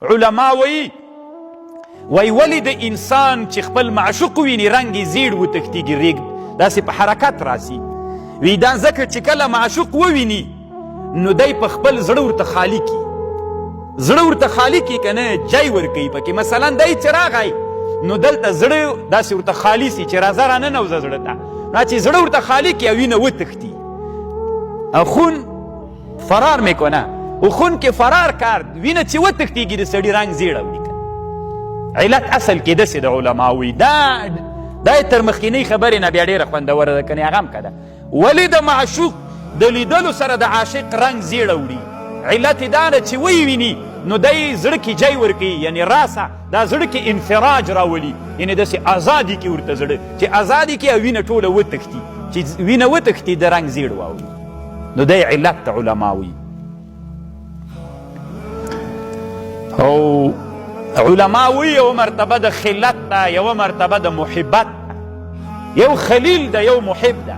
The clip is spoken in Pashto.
علما وایي ولې د انسان چې خپل معشوق ویني رنګ یې زیړ وتښتېږي ریګ داسې په حرکت راسي وی دا ځکه چې کله معشوق وویني نو دی په خپل زړه ورته خالي کي زړه ورته خالي کي که نه جای ورکوي پکې مثلا دی چې راغی نو دلته زړه داسې ورته خالي سي چې راځه راننوځه زړه ته نو چې زړه ورته خالي کي او وینه وتښتي خون فرار میکنه و خون که فرار کرد وینه چې وتښتېږي د سړي رنګ زیړ اوړي علت اصل کې داسې د علماوي دا یې تر مخکینۍ خبرې نه بیا ډېره خوندوره ده کنې هغه هم که ده ولې د معشوق د لیدلو سره د عاشق رنګ زیړ اوړي علت یې دا ده چې ویې ویني نو دی زړه کې جای ورکوي یعنې راسه دا زړه کې انفراج راولي یعنې داسې ازادي کې ورته زړه چې ازادي کې او وینه ټوله وتښتي چې وینه وتښتي د رنګ زیړ واوړي نو دی علت د علماوي او علما وی یو مرتبه د خلت ده یو مرتبه د محبت ده یو خلیل ده یو محب ده